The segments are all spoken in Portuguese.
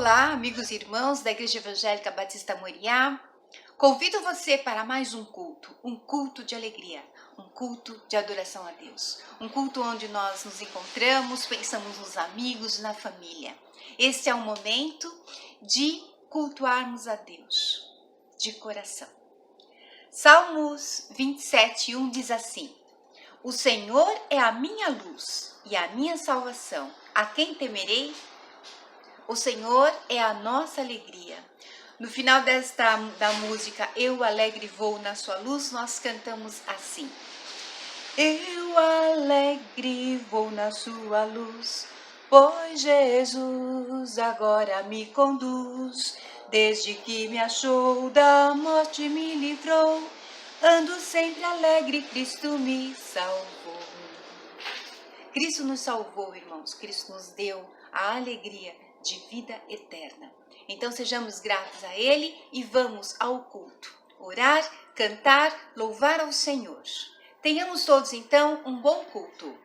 Olá, amigos e irmãos da Igreja Evangélica Batista Moriá. Convido você para mais um culto de alegria, um culto de adoração a Deus, um culto onde nós nos encontramos, pensamos nos amigos, na família. Este é o momento de cultuarmos a Deus, de coração. Salmos 27:1 diz assim: O Senhor é a minha luz e a minha salvação, a quem temerei? O Senhor é a nossa alegria. No final da música Eu Alegre Vou na Sua Luz, nós cantamos assim: Eu alegre vou na Sua luz, pois Jesus agora me conduz. Desde que me achou, da morte me livrou, ando sempre alegre, Cristo me salvou. Cristo nos salvou, irmãos, Cristo nos deu a alegria de vida eterna. Então sejamos gratos a Ele e vamos ao culto. Orar, cantar, louvar ao Senhor. Tenhamos todos então um bom culto.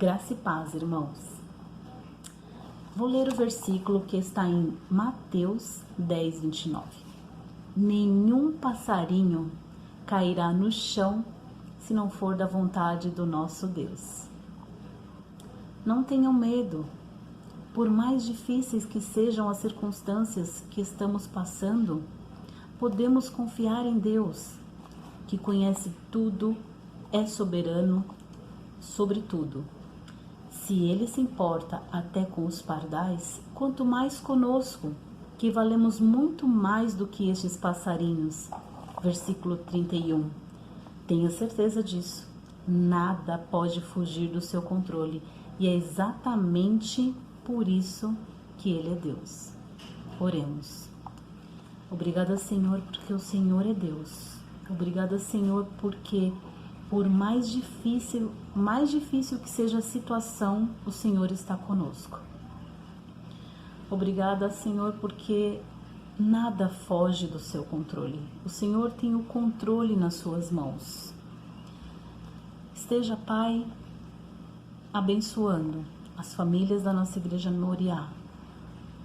Graça e paz, irmãos. Vou ler o versículo que está em Mateus 10:29. Nenhum passarinho cairá no chão se não for da vontade do nosso Deus. Não tenham medo. Por mais difíceis que sejam as circunstâncias que estamos passando, podemos confiar em Deus, que conhece tudo, é soberano sobre tudo. Se Ele se importa até com os pardais, quanto mais conosco, que valemos muito mais do que estes passarinhos. Versículo 31. Tenha certeza disso. Nada pode fugir do seu controle. E é exatamente por isso que Ele é Deus. Oremos. Obrigada, Senhor, porque o Senhor é Deus. Obrigada, Senhor, porque por mais difícil que seja a situação, o Senhor está conosco. Obrigada, Senhor, porque nada foge do seu controle. O Senhor tem o controle nas suas mãos. Esteja, Pai, abençoando as famílias da nossa Igreja Moriá,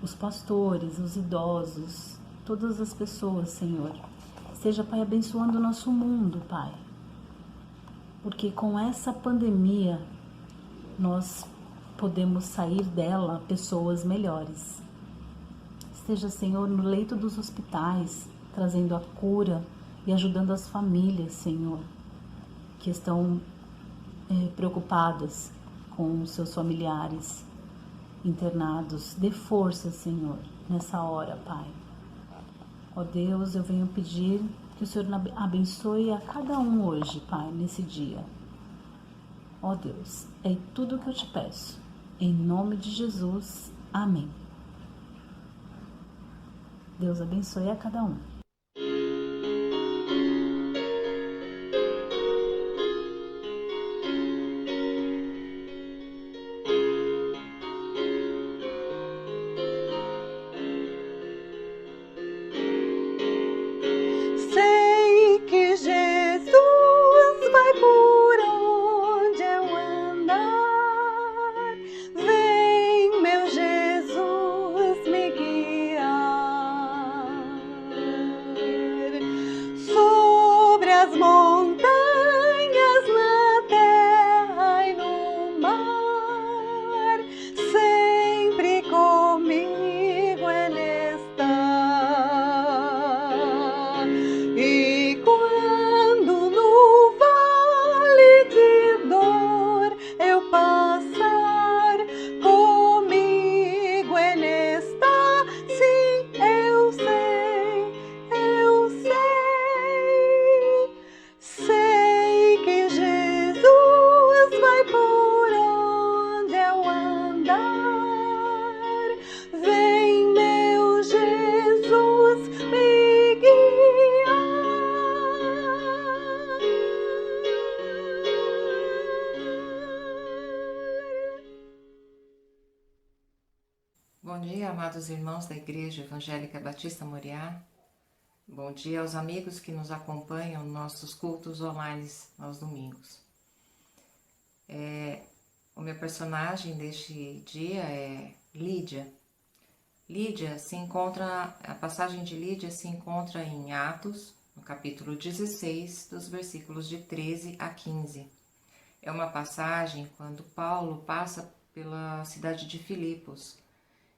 os pastores, os idosos, todas as pessoas, Senhor. Esteja, Pai, abençoando o nosso mundo, Pai. Porque com essa pandemia, nós podemos sair dela pessoas melhores. Esteja, Senhor, no leito dos hospitais, trazendo a cura e ajudando as famílias, Senhor, que estão preocupadas com os seus familiares internados. Dê força, Senhor, nessa hora, Pai. Ó Deus, eu venho pedir que o Senhor abençoe a cada um hoje, Pai, nesse dia. Ó Deus, é tudo o que eu te peço. Em nome de Jesus. Amém. Deus abençoe a cada um. Sei que Jesus vai por onde eu andar. Vem, meu Jesus, me guiar. Sobre as montanhas, na terra e no mar, sempre comigo Ele está. E quando no vale de dor eu passar, comigo Ele está. Sim, eu sei, eu sei. Sei que Jesus vai por onde eu andar. Vem, meu Jesus, me guiar. Bom dia, amados irmãos da Igreja Evangélica Batista Moriá. Bom dia aos amigos que nos acompanham nos nossos cultos online aos domingos. O meu personagem deste dia é Lídia. A passagem de Lídia se encontra em Atos, no capítulo 16, dos versículos de 13 a 15. É uma passagem quando Paulo passa pela cidade de Filipos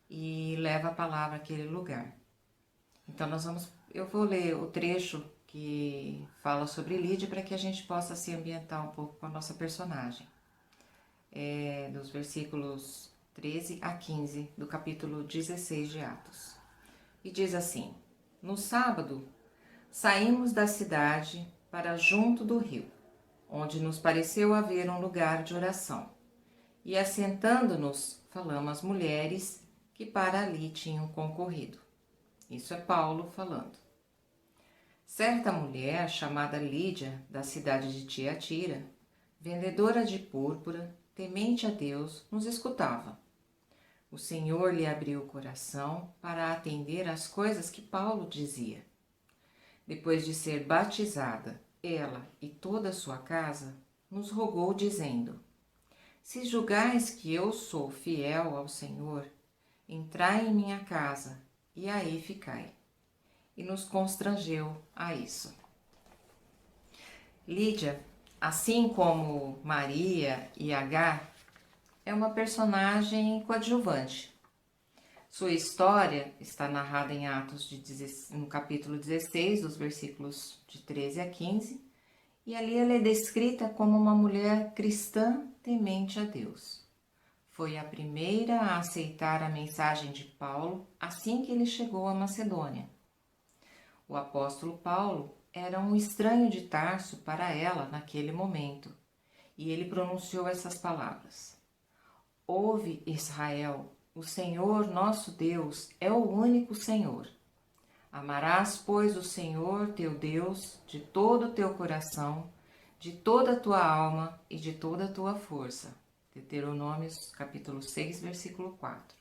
e leva a palavra àquele lugar. Então eu vou ler o trecho que fala sobre Lídia para que a gente possa se ambientar um pouco com a nossa personagem. Dos versículos 13 a 15 do capítulo 16 de Atos. E diz assim: No sábado, saímos da cidade para junto do rio, onde nos pareceu haver um lugar de oração. E assentando-nos, falamos às mulheres que para ali tinham concorrido. Isso é Paulo falando. Certa mulher chamada Lídia, da cidade de Tiatira, vendedora de púrpura, temente a Deus, nos escutava. O Senhor lhe abriu o coração para atender às coisas que Paulo dizia. Depois de ser batizada, ela e toda a sua casa, nos rogou dizendo: Se julgais que eu sou fiel ao Senhor, entrai em minha casa e aí ficai. E nos constrangeu a isso. Lídia, assim como Maria e Agar, é uma personagem coadjuvante. Sua história está narrada em Atos, no capítulo 16, dos versículos de 13 a 15, e ali ela é descrita como uma mulher cristã temente a Deus. Foi a primeira a aceitar a mensagem de Paulo assim que ele chegou à Macedônia. O apóstolo Paulo era um estranho de Tarso para ela naquele momento, e ele pronunciou essas palavras: Ouve, Israel, o Senhor nosso Deus é o único Senhor. Amarás, pois, o Senhor teu Deus de todo o teu coração, de toda a tua alma e de toda a tua força. Deuteronômios, capítulo 6, versículo 4.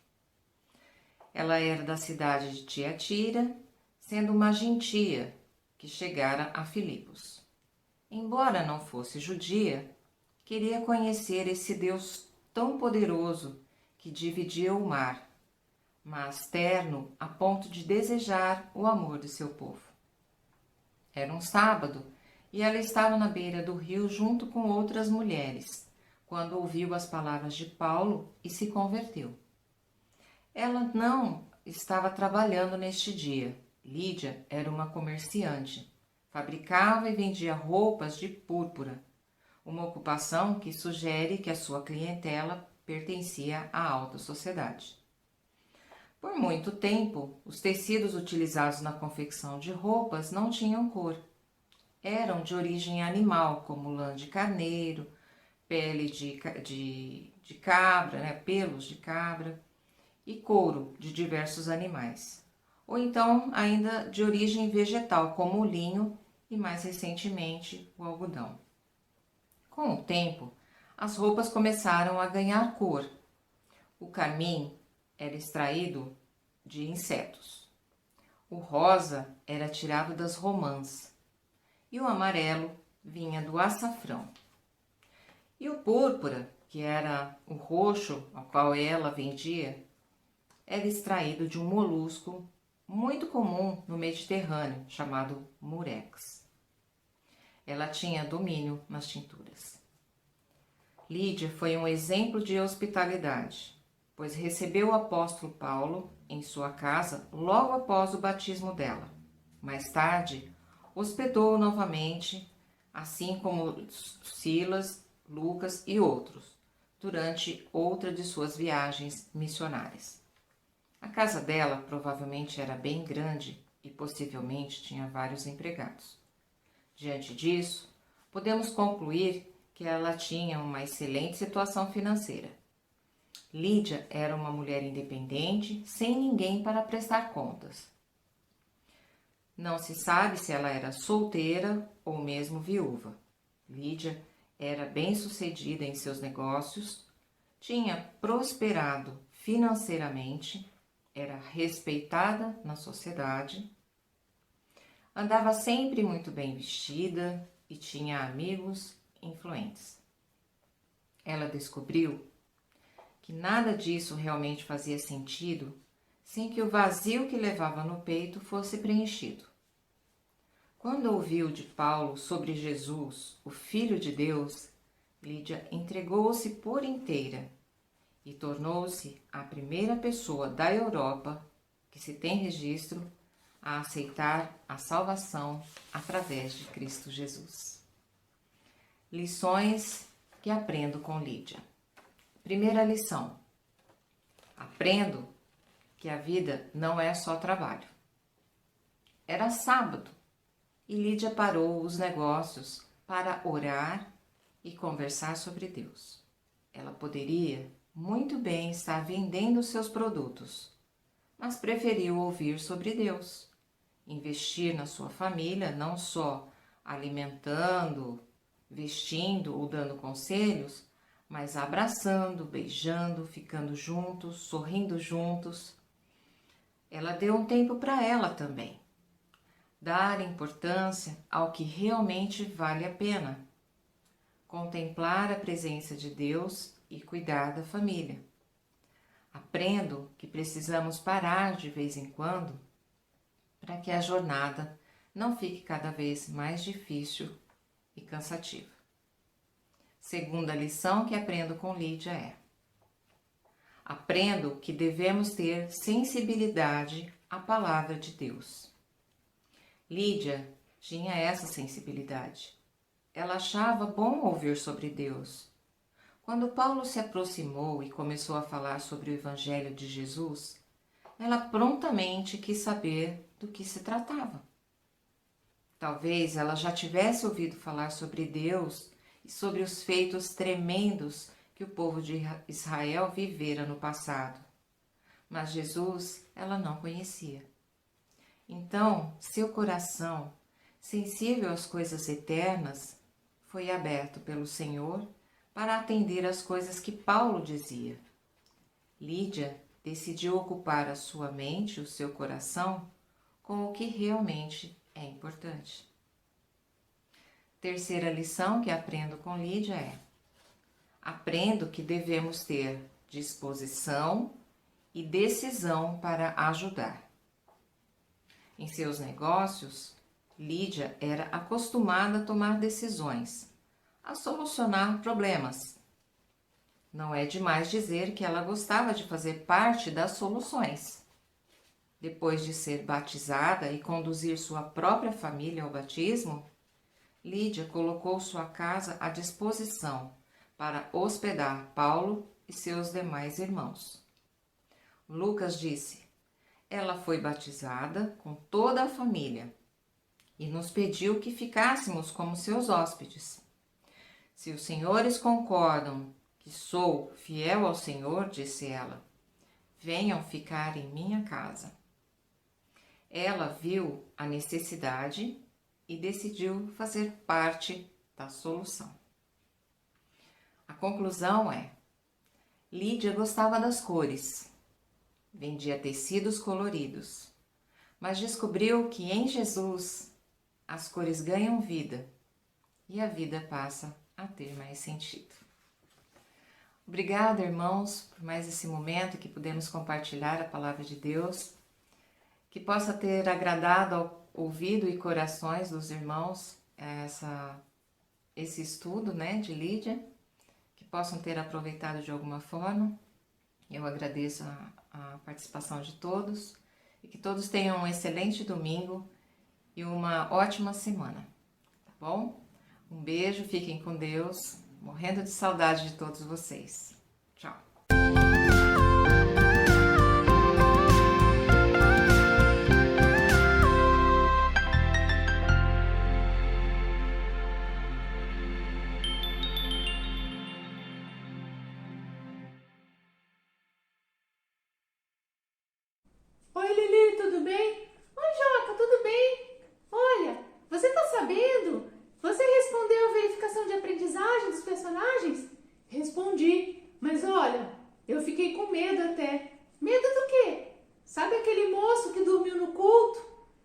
Ela era da cidade de Tiatira, sendo uma gentia que chegara a Filipos. Embora não fosse judia, queria conhecer esse Deus tão poderoso que dividia o mar, mas terno a ponto de desejar o amor de seu povo. Era um sábado e ela estava na beira do rio junto com outras mulheres, quando ouviu as palavras de Paulo e se converteu. Ela não estava trabalhando neste dia. Lídia era uma comerciante. Fabricava e vendia roupas de púrpura, uma ocupação que sugere que a sua clientela pertencia à alta sociedade. Por muito tempo, os tecidos utilizados na confecção de roupas não tinham cor. Eram de origem animal, como lã de carneiro, pele de cabra, né, pelos de cabra e couro de diversos animais, ou então ainda de origem vegetal, como o linho e mais recentemente o algodão. Com o tempo, as roupas começaram a ganhar cor. O carmim era extraído de insetos. O rosa era tirado das romãs e o amarelo vinha do açafrão. E o púrpura, que era o roxo ao qual ela vendia, era extraído de um molusco muito comum no Mediterrâneo, chamado murex. Ela tinha domínio nas tinturas. Lídia foi um exemplo de hospitalidade, pois recebeu o apóstolo Paulo em sua casa logo após o batismo dela. Mais tarde, hospedou-o novamente, assim como Silas, Lucas e outros, durante outra de suas viagens missionárias. A casa dela provavelmente era bem grande e possivelmente tinha vários empregados. Diante disso, podemos concluir que ela tinha uma excelente situação financeira. Lídia era uma mulher independente, sem ninguém para prestar contas. Não se sabe se ela era solteira ou mesmo viúva. Lídia era bem-sucedida em seus negócios, tinha prosperado financeiramente, era respeitada na sociedade, andava sempre muito bem vestida e tinha amigos influentes. Ela descobriu que nada disso realmente fazia sentido sem que o vazio que levava no peito fosse preenchido. Quando ouviu de Paulo sobre Jesus, o Filho de Deus, Lídia entregou-se por inteira e tornou-se a primeira pessoa da Europa que se tem registro a aceitar a salvação através de Cristo Jesus. Lições que aprendo com Lídia. Primeira lição: aprendo que a vida não é só trabalho. Era sábado e Lídia parou os negócios para orar e conversar sobre Deus. Ela poderia muito bem estar vendendo seus produtos, mas preferiu ouvir sobre Deus, investir na sua família, não só alimentando, vestindo ou dando conselhos, mas abraçando, beijando, ficando juntos, sorrindo juntos. Ela deu um tempo para ela também. Dar importância ao que realmente vale a pena. Contemplar a presença de Deus e cuidar da família. Aprendo que precisamos parar de vez em quando para que a jornada não fique cada vez mais difícil e cansativa. Segunda lição que aprendo com Lídia é: aprendo que devemos ter sensibilidade à palavra de Deus. Lídia tinha essa sensibilidade. Ela achava bom ouvir sobre Deus. Quando Paulo se aproximou e começou a falar sobre o Evangelho de Jesus, ela prontamente quis saber do que se tratava. Talvez ela já tivesse ouvido falar sobre Deus e sobre os feitos tremendos que o povo de Israel vivera no passado. Mas Jesus ela não conhecia. Então, seu coração, sensível às coisas eternas, foi aberto pelo Senhor para atender às coisas que Paulo dizia. Lídia decidiu ocupar a sua mente, o seu coração, com o que realmente é importante. Terceira lição que aprendo com Lídia é: aprendo que devemos ter disposição e decisão para ajudar. Em seus negócios, Lídia era acostumada a tomar decisões, a solucionar problemas. Não é demais dizer que ela gostava de fazer parte das soluções. Depois de ser batizada e conduzir sua própria família ao batismo, Lídia colocou sua casa à disposição para hospedar Paulo e seus demais irmãos. Lucas disse: ela foi batizada com toda a família e nos pediu que ficássemos como seus hóspedes. Se os senhores concordam que sou fiel ao Senhor, disse ela, venham ficar em minha casa. Ela viu a necessidade e decidiu fazer parte da solução. A conclusão é: Lídia gostava das cores, vendia tecidos coloridos, mas descobriu que em Jesus as cores ganham vida e a vida passa a ter mais sentido. Obrigada, irmãos, por mais esse momento que pudemos compartilhar a palavra de Deus, que possa ter agradado ao ouvido e corações dos irmãos esse estudo, de Lídia, que possam ter aproveitado de alguma forma. Eu agradeço a participação de todos e que todos tenham um excelente domingo e uma ótima semana, tá bom? Um beijo, fiquem com Deus, morrendo de saudade de todos vocês. Tchau! Oi, Lili, tudo bem? Oi, Joca, tudo bem? Olha, você tá sabendo? Você respondeu a verificação de aprendizagem dos personagens? Respondi, mas olha, eu fiquei com medo até. Medo do quê? Sabe aquele moço que dormiu no culto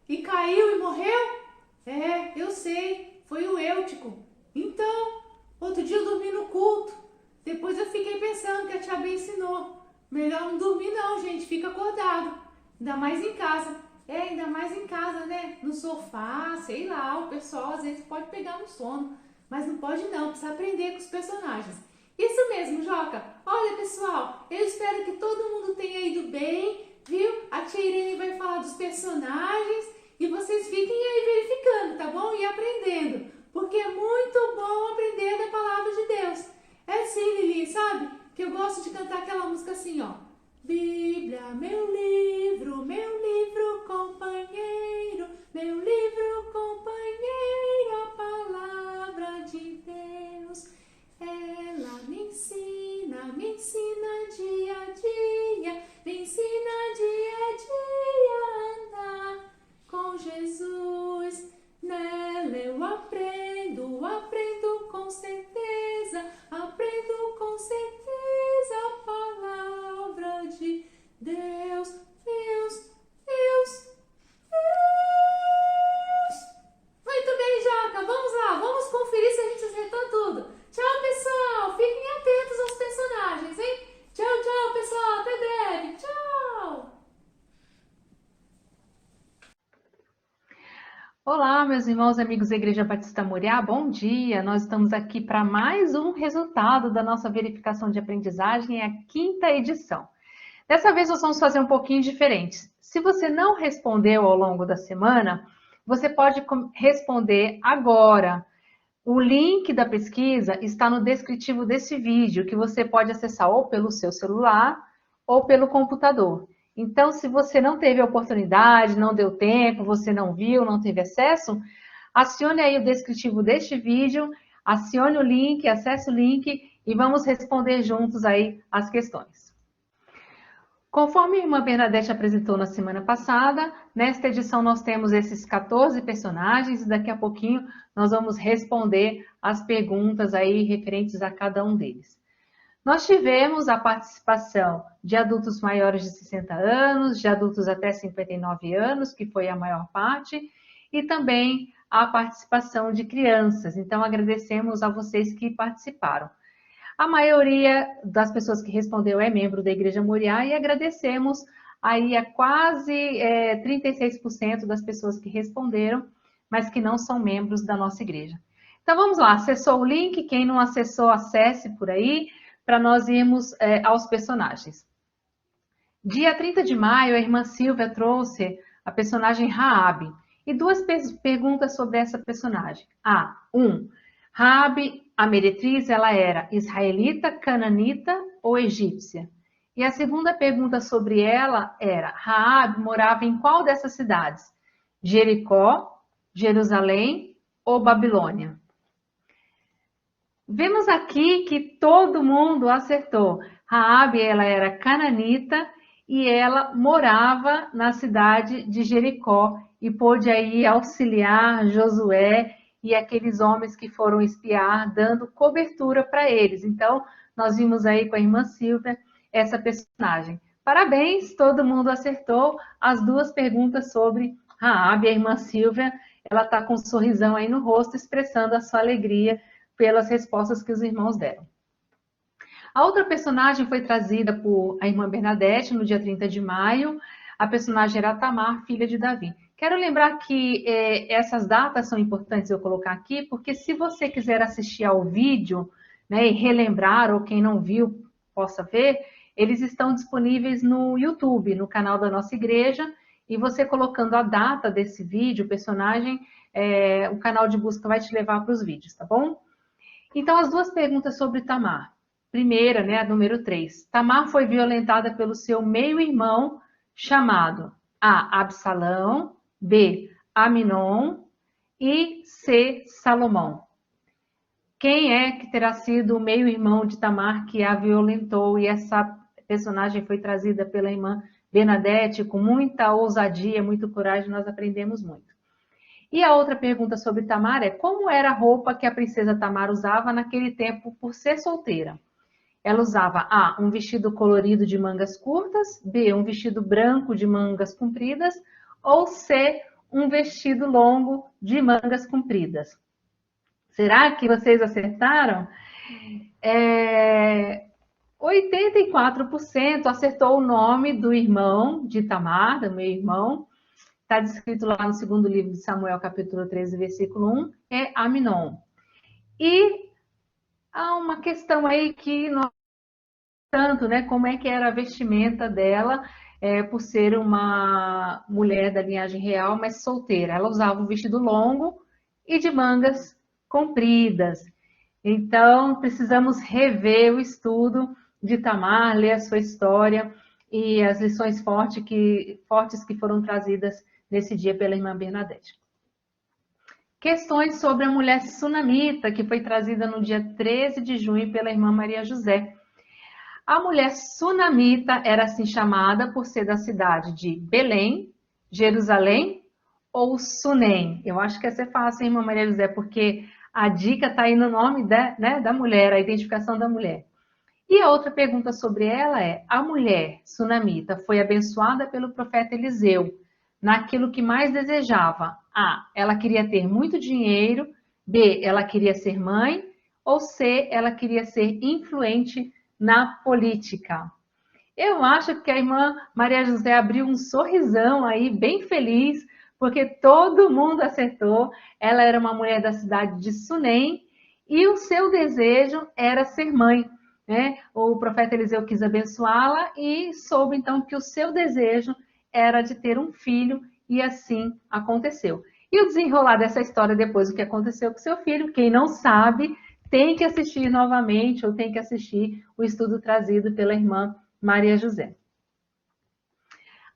e caiu e morreu? É, eu sei, foi o Eutico. Então, outro dia eu dormi no culto. Depois eu fiquei pensando que a tia B ensinou. Melhor não dormir não, gente, fica acordado. Ainda mais em casa. Ainda mais em casa, né? No sofá, sei lá, o pessoal às vezes pode pegar no sono. Mas não pode não, precisa aprender com os personagens. Isso mesmo, Joca. Olha, pessoal, eu espero que todo mundo tenha ido bem, viu? A tia Irene vai falar dos personagens e vocês fiquem aí verificando, tá bom? E aprendendo, porque é muito bom aprender da palavra de Deus. É sim, Lili, sabe? Que eu gosto de cantar aquela música assim, ó. Bíblia, meu livro companheiro, meu livro companheiro, a palavra de Deus. Ela me ensina dia a dia, me ensina dia a dia a andar com Jesus. Nela eu aprendo com certeza, a palavra de Deus, Deus, Deus, Deus. Muito bem, Joca, vamos lá, vamos conferir se a gente acertou tudo. Tchau, pessoal, fiquem atentos aos personagens, hein? Tchau, tchau, pessoal, até breve, tchau. Olá, meus irmãos e amigos da Igreja Batista Moriá, bom dia! Nós estamos aqui para mais um resultado da nossa verificação de aprendizagem, é a 5ª edição. Dessa vez nós vamos fazer um pouquinho diferente. Se você não respondeu ao longo da semana, você pode responder agora. O link da pesquisa está no descritivo desse vídeo, que você pode acessar ou pelo seu celular ou pelo computador. Então, se você não teve a oportunidade, não deu tempo, você não viu, não teve acesso, acione aí o descritivo deste vídeo, acione o link, acesse o link e vamos responder juntos aí as questões. Conforme a irmã Bernadette apresentou na semana passada, nesta edição nós temos esses 14 personagens e daqui a pouquinho nós vamos responder as perguntas aí referentes a cada um deles. Nós tivemos a participação de adultos maiores de 60 anos, de adultos até 59 anos, que foi a maior parte, e também a participação de crianças. Então, agradecemos a vocês que participaram. A maioria das pessoas que respondeu é membro da Igreja Moriá e agradecemos aí a quase 36% das pessoas que responderam, mas que não são membros da nossa igreja. Então, vamos lá, acessou o link? Quem não acessou, acesse por aí, para nós irmos aos personagens. Dia 30 de maio, a irmã Silvia trouxe a personagem Raabe. E duas perguntas sobre essa personagem. Raabe, a meretriz, ela era israelita, cananita ou egípcia? E a segunda pergunta sobre ela era, Raabe morava em qual dessas cidades? Jericó, Jerusalém ou Babilônia? Vemos aqui que todo mundo acertou. Raabe, ela era cananita e ela morava na cidade de Jericó e pôde aí auxiliar Josué e aqueles homens que foram espiar, dando cobertura para eles. Então, nós vimos aí com a irmã Silvia essa personagem. Parabéns, todo mundo acertou as duas perguntas sobre Raabe. A irmã Silvia, ela está com um sorrisão aí no rosto, expressando a sua alegria pelas respostas que os irmãos deram. A outra personagem foi trazida por a irmã Bernadette no dia 30 de maio. A personagem era Tamar, filha de Davi. Quero lembrar que essas datas são importantes eu colocar aqui, porque se você quiser assistir ao vídeo, né, e relembrar, ou quem não viu possa ver, eles estão disponíveis no YouTube, no canal da nossa igreja, e você colocando a data desse vídeo, o personagem, o canal de busca vai te levar para os vídeos, tá bom? Então, as duas perguntas sobre Tamar. Primeira, né, a número 3. Tamar foi violentada pelo seu meio-irmão, chamado A. Absalão, B. Aminon e C. Salomão. Quem é que terá sido o meio-irmão de Tamar que a violentou? E essa personagem foi trazida pela irmã Bernadette com muita ousadia, muita coragem, nós aprendemos muito. E a outra pergunta sobre Tamar é: como era a roupa que a princesa Tamar usava naquele tempo por ser solteira? Ela usava A, um vestido colorido de mangas curtas, B, um vestido branco de mangas compridas, ou C, um vestido longo de mangas compridas. Será que vocês acertaram? 84% acertou o nome do irmão de Tamar, do meu irmão. Está descrito lá no segundo livro de Samuel, capítulo 13, versículo 1, é Aminon. E há uma questão aí que não tanto, né? Como é que era a vestimenta dela, por ser uma mulher da linhagem real, mas solteira. Ela usava um vestido longo e de mangas compridas. Então, precisamos rever o estudo de Tamar, ler a sua história e as lições fortes que foram trazidas nesse dia pela irmã Bernadette. Questões sobre a mulher sunamita, que foi trazida no dia 13 de junho pela irmã Maria José. A mulher sunamita era assim chamada por ser da cidade de Belém, Jerusalém ou Sunem. Eu acho que essa é fácil, irmã Maria José, porque a dica está aí no nome da mulher, a identificação da mulher. E a outra pergunta sobre ela é: a mulher sunamita foi abençoada pelo profeta Eliseu naquilo que mais desejava? A, ela queria ter muito dinheiro. B, ela queria ser mãe. Ou C, ela queria ser influente na política. Eu acho que a irmã Maria José abriu um sorrisão aí, bem feliz, porque todo mundo acertou. Ela era uma mulher da cidade de Sunem e o seu desejo era ser mãe, né? O profeta Eliseu quis abençoá-la e soube então que o seu desejo era de ter um filho, e assim aconteceu. E o desenrolar dessa história depois, o que aconteceu com seu filho, quem não sabe, tem que assistir novamente ou tem que assistir o estudo trazido pela irmã Maria José.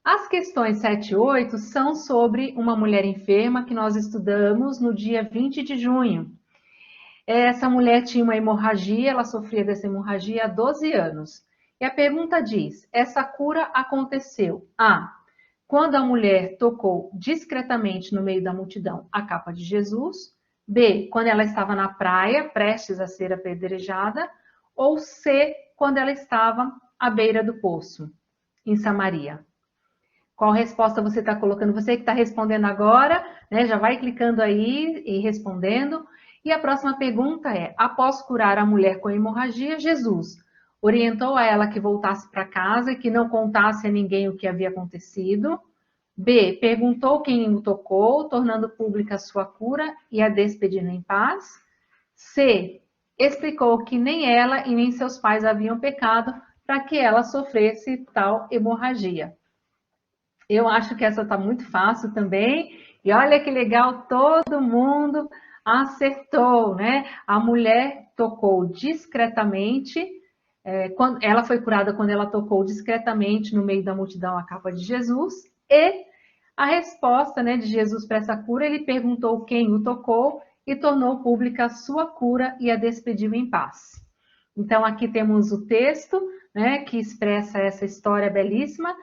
As questões 7 e 8 são sobre uma mulher enferma que nós estudamos no dia 20 de junho. Essa mulher tinha uma hemorragia, ela sofria dessa hemorragia há 12 anos. E a pergunta diz: essa cura aconteceu A, quando a mulher tocou discretamente no meio da multidão a capa de Jesus; B, quando ela estava na praia, prestes a ser apedrejada; ou C, quando ela estava à beira do poço, em Samaria. Qual resposta você está colocando? Você que está respondendo agora, né, já vai clicando aí e respondendo. E a próxima pergunta é: após curar a mulher com hemorragia, Jesus orientou a ela que voltasse para casa e que não contasse a ninguém o que havia acontecido. B, perguntou quem o tocou, tornando pública a sua cura e a despedindo em paz. C, explicou que nem ela e nem seus pais haviam pecado para que ela sofresse tal hemorragia. Eu acho que essa está muito fácil também. E olha que legal, todo mundo acertou, né? A mulher tocou discretamente, ela foi curada quando ela tocou discretamente no meio da multidão a capa de Jesus. E a resposta, né, de Jesus para essa cura, ele perguntou quem o tocou e tornou pública a sua cura e a despediu em paz. Então, aqui temos o texto, né, que expressa essa história belíssima.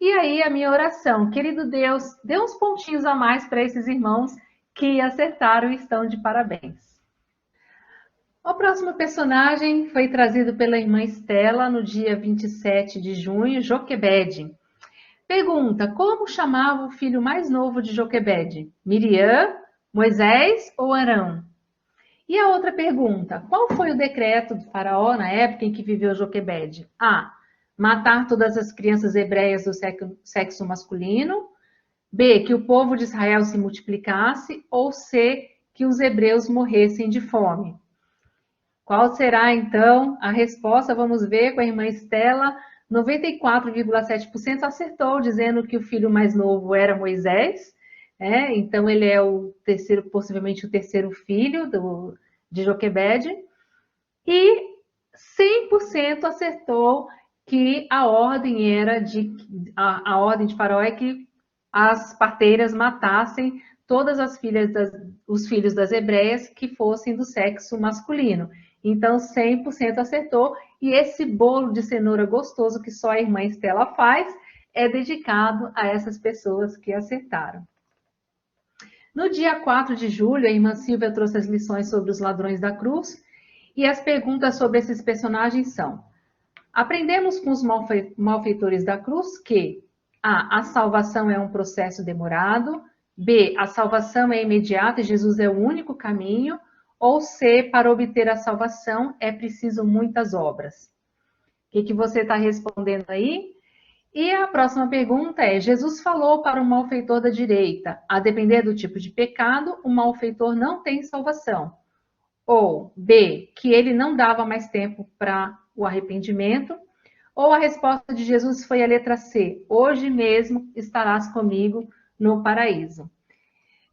E aí, a minha oração. Querido Deus, dê uns pontinhos a mais para esses irmãos que acertaram e estão de parabéns. O próximo personagem foi trazido pela irmã Estela no dia 27 de junho, Joquebede. Pergunta, como chamava o filho mais novo de Joquebede? Miriam, Moisés ou Arão? E a outra pergunta, qual foi o decreto do faraó na época em que viveu Joquebede? A. Matar todas as crianças hebreias do sexo masculino. B. Que o povo de Israel se multiplicasse. Ou C. Que os hebreus morressem de fome. Qual será, então, a resposta? Vamos ver com a irmã Estela. 94,7% acertou, dizendo que o filho mais novo era Moisés. Então, ele é o terceiro, possivelmente o terceiro filho de Joquebede. E 100% acertou que a ordem a ordem de Faraó é que as parteiras matassem todas os filhos das hebreias que fossem do sexo masculino. Então, 100% acertou. E esse bolo de cenoura gostoso que só a irmã Estela faz é dedicado a essas pessoas que acertaram. No dia 4 de julho, a irmã Silvia trouxe as lições sobre os ladrões da cruz. E as perguntas sobre esses personagens são: aprendemos com os malfeitores da cruz que A salvação é um processo demorado. B, a salvação é imediata e Jesus é o único caminho. Ou C, para obter a salvação é preciso muitas obras. O que você está respondendo aí? E a próxima pergunta é: Jesus falou para o malfeitor da direita, a depender do tipo de pecado, o malfeitor não tem salvação. Ou B, que ele não dava mais tempo para o arrependimento. Ou a resposta de Jesus foi a letra C, hoje mesmo estarás comigo no paraíso.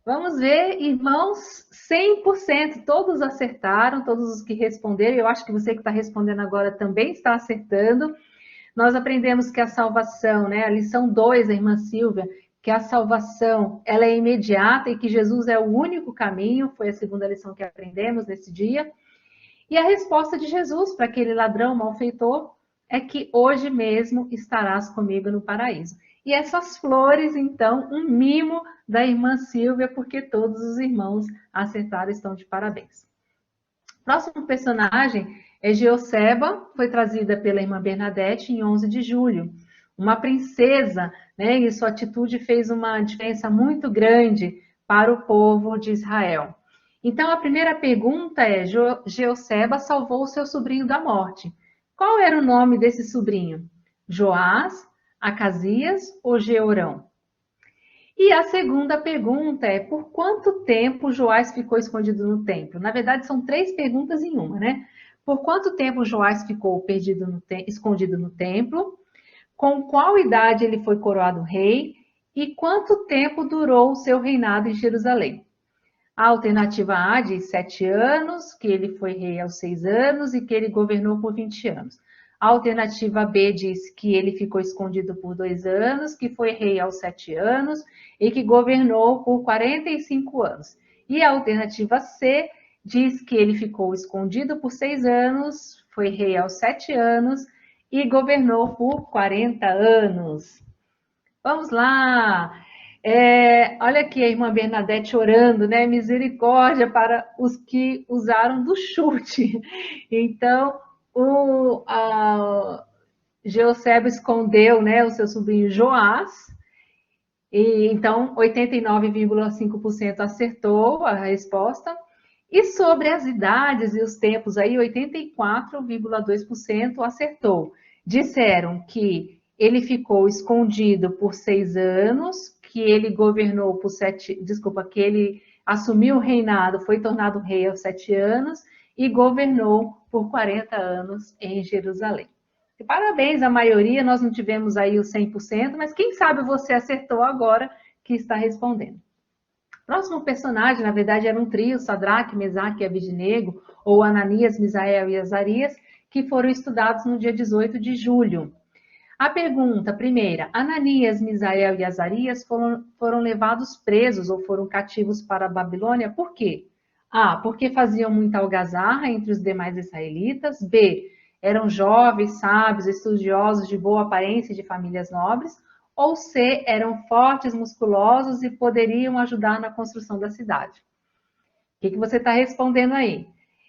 Vamos ver, irmãos, 100%, todos acertaram, todos os que responderam. Eu acho que você que está respondendo agora também está acertando. Nós aprendemos que a salvação, a lição 2, a irmã Silvia, que a salvação ela é imediata e que Jesus é o único caminho, foi a segunda lição que aprendemos nesse dia. E a resposta de Jesus para aquele ladrão malfeitor é que hoje mesmo estarás comigo no paraíso. E essas flores, então, um mimo da irmã Silvia, porque todos os irmãos acertaram e estão de parabéns. Próximo personagem é Geoceba, foi trazida pela irmã Bernadette em 11 de julho. Uma princesa, e sua atitude fez uma diferença muito grande para o povo de Israel. Então, a primeira pergunta é: Geoceba salvou o seu sobrinho da morte. Qual era o nome desse sobrinho? Joás, Acasias ou Jeorão? E a segunda pergunta é: por quanto tempo Joás ficou escondido no templo? Na verdade, são 3 perguntas em uma, Por quanto tempo Joás ficou escondido no templo? Com qual idade ele foi coroado rei? E quanto tempo durou o seu reinado em Jerusalém? A alternativa A diz 7 anos, que ele foi rei aos 6 anos e que ele governou por 20 anos. A alternativa B diz que ele ficou escondido por 2 anos, que foi rei aos 7 anos e que governou por 45 anos. E a alternativa C diz que ele ficou escondido por 6 anos, foi rei aos 7 anos e governou por 40 anos. Vamos lá! Olha aqui a irmã Bernadette orando, Misericórdia para os que usaram do chute. Então, o Geoceba escondeu, o seu sobrinho Joás. E, então, 89,5% acertou a resposta. E sobre as idades e os tempos aí, 84,2% acertou. Disseram que ele ficou escondido por 6 anos, que ele governou por 7, que ele assumiu o reinado, foi tornado rei aos 7 anos e governou por 40 anos em Jerusalém. E parabéns, a maioria, nós não tivemos aí o 100%, mas quem sabe você acertou agora que está respondendo. Próximo personagem, na verdade, era um trio, Sadraque, Mesaque e Abidnego, ou Ananias, Misael e Azarias, que foram estudados no dia 18 de julho. A pergunta, primeira: Ananias, Misael e Azarias foram levados presos ou foram cativos para a Babilônia, por quê? A, porque faziam muita algazarra entre os demais israelitas. B, eram jovens, sábios, estudiosos de boa aparência e de famílias nobres. Ou C, eram fortes, musculosos e poderiam ajudar na construção da cidade. O que você está respondendo aí?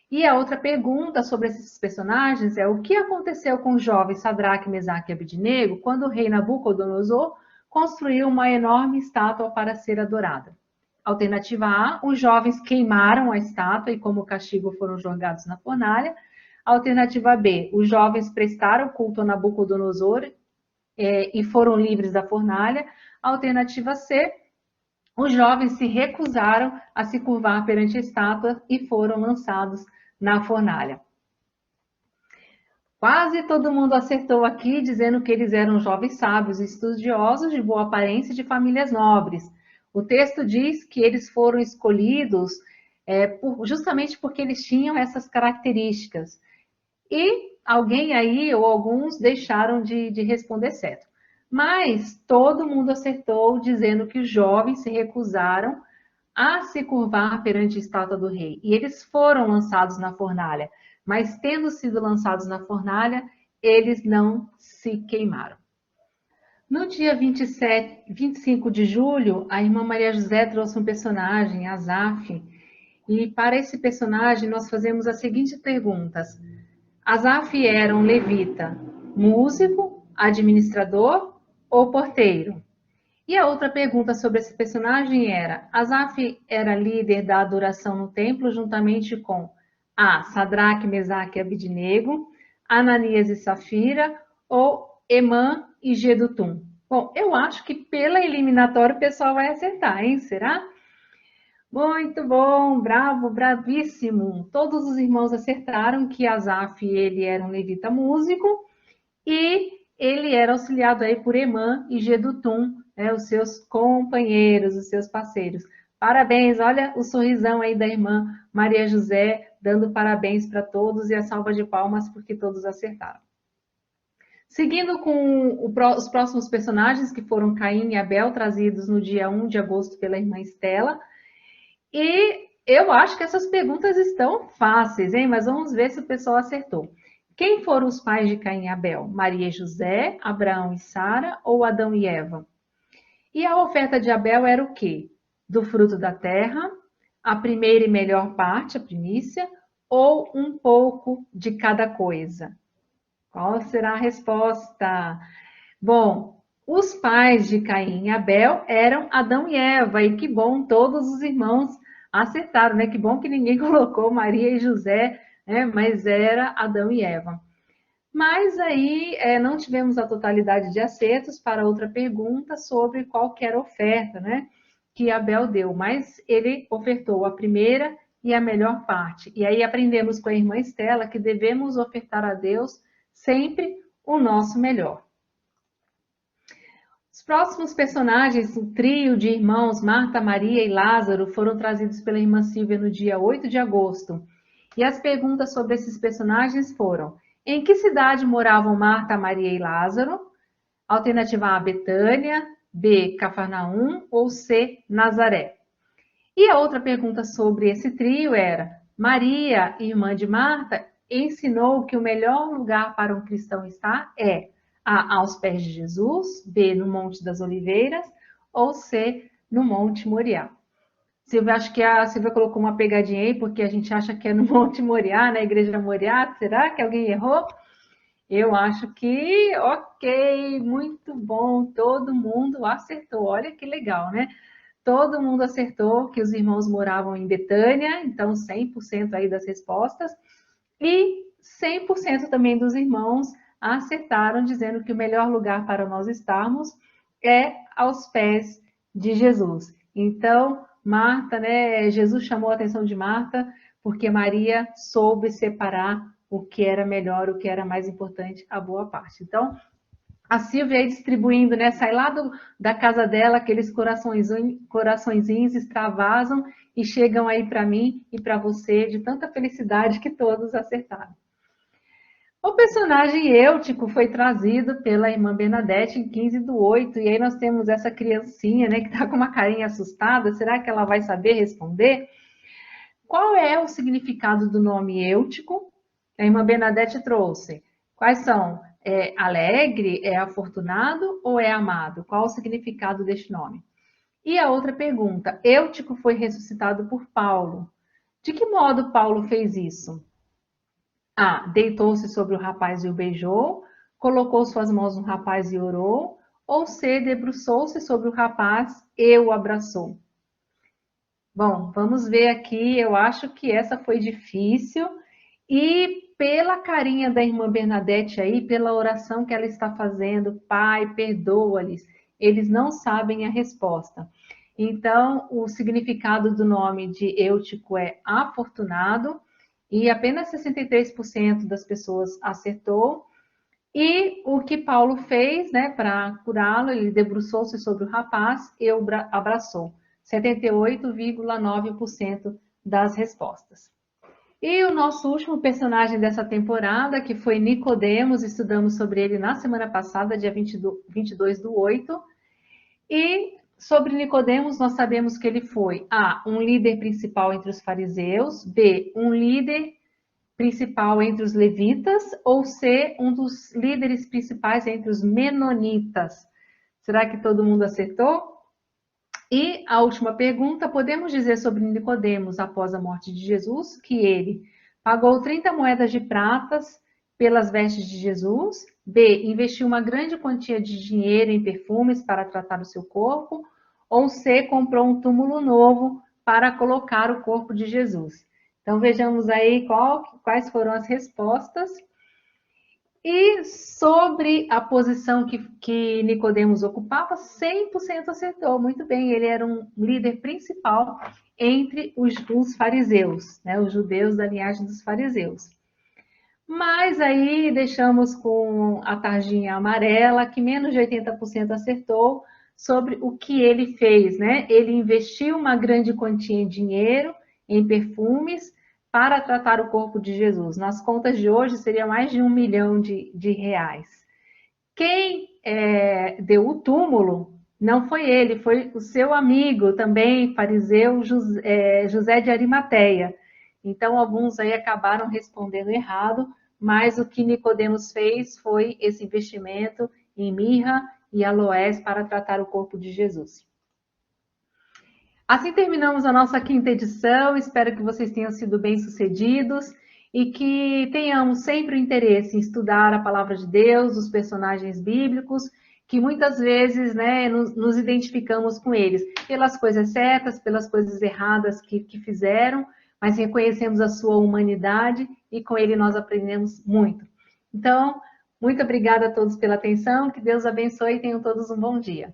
E a outra pergunta sobre esses personagens é: o que aconteceu com os jovens Sadraque, Mesaque e Abednego quando o rei Nabucodonosor construiu uma enorme estátua para ser adorada? Alternativa A, os jovens queimaram a estátua e como castigo foram jogados na fornalha. Alternativa B, os jovens prestaram culto a Nabucodonosor e foram livres da fornalha. Alternativa C, os jovens se recusaram a se curvar perante a estátua e foram lançados na fornalha. Quase todo mundo acertou aqui, dizendo que eles eram jovens sábios, estudiosos, de boa aparência e de famílias nobres. O texto diz que eles foram escolhidos justamente porque eles tinham essas características. E alguém aí, ou alguns, deixaram de responder certo. Mas todo mundo acertou, dizendo que os jovens se recusaram a se curvar perante a estátua do rei. E eles foram lançados na fornalha. Mas tendo sido lançados na fornalha, eles não se queimaram. No dia 25 de julho, a irmã Maria José trouxe um personagem, Asaf. E para esse personagem, nós fazemos as seguintes perguntas. Asaf era um levita, músico, administrador ou porteiro? E a outra pergunta sobre esse personagem era: Asaf era líder da adoração no templo juntamente com A, Sadraque, Mesaque e Abednego, Ananias e Safira ou Emã e Gedutum? Bom, eu acho que pela eliminatória o pessoal vai acertar, hein? Será? Muito bom, bravo, bravíssimo. Todos os irmãos acertaram que Asaf, ele era um levita músico e ele era auxiliado aí por Emã e Gedutum, os seus companheiros, os seus parceiros. Parabéns, olha o sorrisão aí da irmã Maria José, dando parabéns para todos e a salva de palmas porque todos acertaram. Seguindo com os próximos personagens, que foram Caim e Abel, trazidos no dia 1 de agosto pela irmã Estela. E eu acho que essas perguntas estão fáceis, hein? Mas vamos ver se o pessoal acertou. Quem foram os pais de Caim e Abel? Maria e José, Abraão e Sara ou Adão e Eva? E a oferta de Abel era o quê? Do fruto da terra, a primeira e melhor parte, a primícia, ou um pouco de cada coisa? Qual será a resposta? Bom, os pais de Caim e Abel eram Adão e Eva, e que bom, todos os irmãos acertaram, né? Que bom que ninguém colocou Maria e José, né? Mas era Adão e Eva. Mas aí não tivemos a totalidade de acertos para outra pergunta sobre qual que era a oferta, né? Que Abel deu, mas ele ofertou a primeira e a melhor parte. E aí aprendemos com a irmã Estela que devemos ofertar a Deus sempre o nosso melhor. Os próximos personagens, o trio de irmãos Marta, Maria e Lázaro, foram trazidos pela irmã Silvia no dia 8 de agosto. E as perguntas sobre esses personagens foram: em que cidade moravam Marta, Maria e Lázaro? Alternativa A, Betânia, B, Cafarnaum ou C, Nazaré. E a outra pergunta sobre esse trio era: Maria, irmã de Marta, ensinou que o melhor lugar para um cristão estar é A, aos pés de Jesus, B, no Monte das Oliveiras, ou C, no Monte Moriá. Silvia, acho que a Silvia colocou uma pegadinha aí, porque a gente acha que é no Monte Moriá, na Igreja Moriá. Será que alguém errou? Eu acho que, ok, muito bom, todo mundo acertou. Olha que legal, né? Todo mundo acertou que os irmãos moravam em Betânia, então 100% aí das respostas. E 100% também dos irmãos acertaram, dizendo que o melhor lugar para nós estarmos é aos pés de Jesus. Então, Marta, né? Jesus chamou a atenção de Marta, porque Maria soube separar o que era melhor, o que era mais importante, a boa parte. Então, a Silvia aí distribuindo, né? Sai lá da casa dela, aqueles coraçõezinhos extravasam e chegam aí para mim e para você, de tanta felicidade que todos acertaram. O personagem Eutico foi trazido pela irmã Bernadette em 15/8, e aí nós temos essa criancinha, né, que está com uma carinha assustada. Será que ela vai saber responder? qual é o significado do nome Eutico? A irmã Bernadette trouxe. Quais são? É alegre, é afortunado ou é amado? Qual o significado deste nome? E a outra pergunta, Eutico foi ressuscitado por Paulo. De que modo Paulo fez isso? A. Deitou-se sobre o rapaz e o beijou, colocou suas mãos no rapaz e orou, ou C. Debruçou-se sobre o rapaz e o abraçou. Bom, vamos ver aqui, eu acho que essa foi difícil, e pela carinha da irmã Bernadette aí, pela oração que ela está fazendo, Pai, perdoa-lhes, eles não sabem a resposta. Então, o significado do nome de Eutico é afortunado, e apenas 63% das pessoas acertou. E o que Paulo fez, né, para curá-lo, ele debruçou-se sobre o rapaz e o abraçou. 78,9% das respostas. E o nosso último personagem dessa temporada, que foi Nicodemos, estudamos sobre ele na semana passada, dia 22/8. E sobre Nicodemos, nós sabemos que ele foi A, um líder principal entre os fariseus, B, um líder principal entre os levitas, ou C, um dos líderes principais entre os menonitas. Será que todo mundo acertou? E a última pergunta, podemos dizer sobre Nicodemos após a morte de Jesus que ele pagou 30 moedas de pratas pelas vestes de Jesus, B, investiu uma grande quantia de dinheiro em perfumes para tratar o seu corpo, ou C, comprou um túmulo novo para colocar o corpo de Jesus. Então vejamos aí quais foram as respostas. E sobre a posição que Nicodemos ocupava, 100% acertou. Muito bem, ele era um líder principal entre os fariseus, né, os judeus da linhagem dos fariseus. Mas aí deixamos com a tarjinha amarela, que menos de 80% acertou sobre o que ele fez, né? Ele investiu uma grande quantia em dinheiro, em perfumes, para tratar o corpo de Jesus. Nas contas de hoje, seria mais de 1 milhão de reais. Quem deu o túmulo não foi ele, foi o seu amigo também, fariseu, José de Arimateia. Então, alguns aí acabaram respondendo errado, mas o que Nicodemos fez foi esse investimento em mirra e aloés para tratar o corpo de Jesus. Assim terminamos a nossa 5ª edição, espero que vocês tenham sido bem-sucedidos e que tenhamos sempre o interesse em estudar a Palavra de Deus, os personagens bíblicos, que muitas vezes, né, nos identificamos com eles, pelas coisas certas, pelas coisas erradas que fizeram, mas reconhecemos a sua humanidade e com ele nós aprendemos muito. Então, muito obrigada a todos pela atenção, que Deus abençoe e tenham todos um bom dia.